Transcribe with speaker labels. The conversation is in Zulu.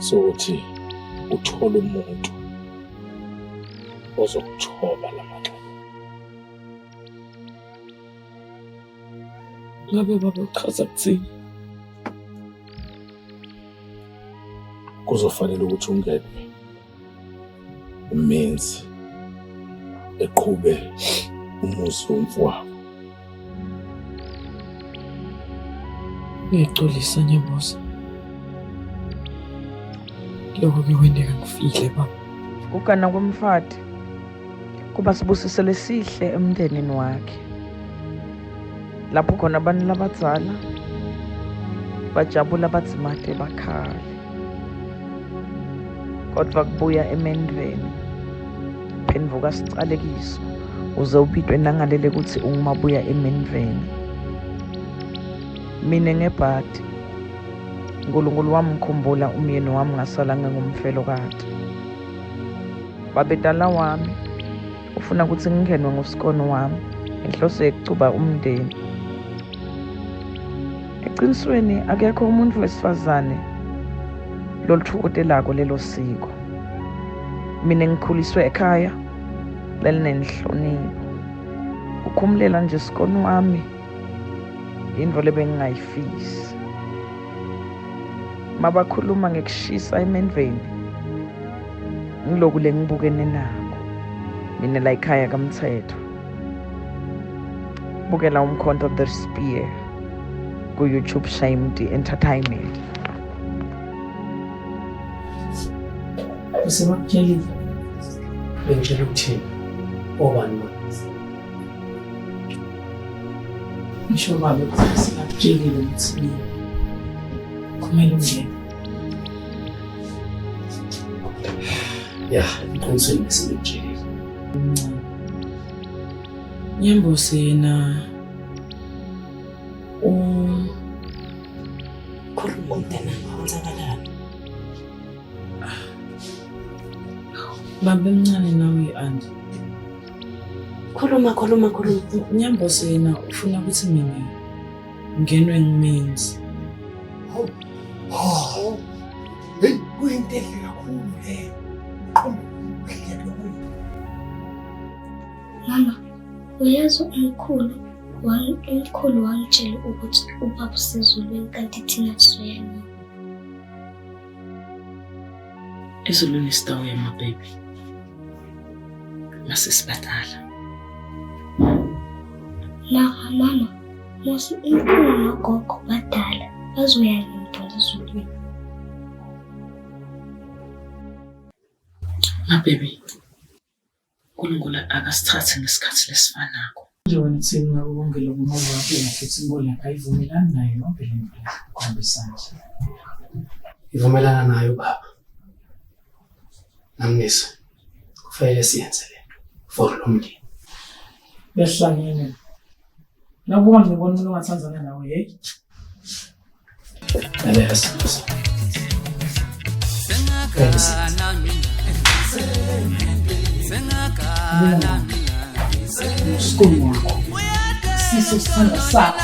Speaker 1: sokuthi uthole umuntu ozokuthoba lamadla. Ngabe baba uchaza kuthini? Kuzofanele ukuthi ungene umenzi eqhube umuzi womfowabo.
Speaker 2: Ngiyexolisa Nyabuza. Lokho kwendeka ngifile baba.
Speaker 3: Ukana komfati kuba sibusisele sihle emndenini wakhe. Lapho khona abantu labadzala bajabula batsimate bakhale. Kodwa kubuya emendweni phendvuka sicalekiso uze ubitwe nangalele ukuthi ungumabuya emendweni. Mina ngebhadi uNkulunkulu wami mkhumbula umyeni wami ngasala ngingumfelo kade. Babedala wami ufuna ukuthi ngingenwe ngusikoni wami inhloso yekucuba umndeni. Eqinisweni akekho umuntu wesifazane loluthukotelako lelo siko. Mina ngikhuliswe ekhaya lelinenhlonipho. Ukhumlela nje isikoni wami into lebengingayifisi. Mabakhuluma ngekushisa emendweni ngiloku lengibukene nako mina la ekhaya kaMthetho. Bukela umkhonto The Spear ku YouTube Shamed Entertainment.
Speaker 2: Usebakutyelile. Bengitshela ukuthini? Obani manje? Ngisho babe singakutshela ukuthi kumele ungene.
Speaker 1: Ya, iqinisweni besimtshela.
Speaker 2: Nyambuza yena
Speaker 4: khuluma umntana wenzakalani?
Speaker 2: Baba emncane nawe Andi.
Speaker 4: Khuluma.
Speaker 2: Nyambuza yena ufuna ukuthi mina ngenwe ngumenzi.
Speaker 5: Hey, kuyintehle kakhulu le.
Speaker 6: Mama, uyazi umkhulu wangitshela ukuthi ubaba usezulwini kanti thina sisoyani.
Speaker 2: Ezulwini sitawe my baby. Masisibadala.
Speaker 6: Mama, musi umkhulu nogogo badala bazoya ngintwana ezulwini.
Speaker 2: My baby. uNkulunkulu akasithathe ngesikhathi lesifanako. Nje wena uthini ngakubongela ukumoya wakho futhi ngibona ayivumelani nayo yonke le nto kuhambisana.
Speaker 5: Ivumelana nayo baba. Namnisa. Kufanele siyenze lento for lo mndeni.
Speaker 2: Behlangene. Nakuba ngibona umuntu ongathandana nawe, hey.
Speaker 5: Aliyasiza.
Speaker 2: Skulu wakho. Siso sithanda sakho.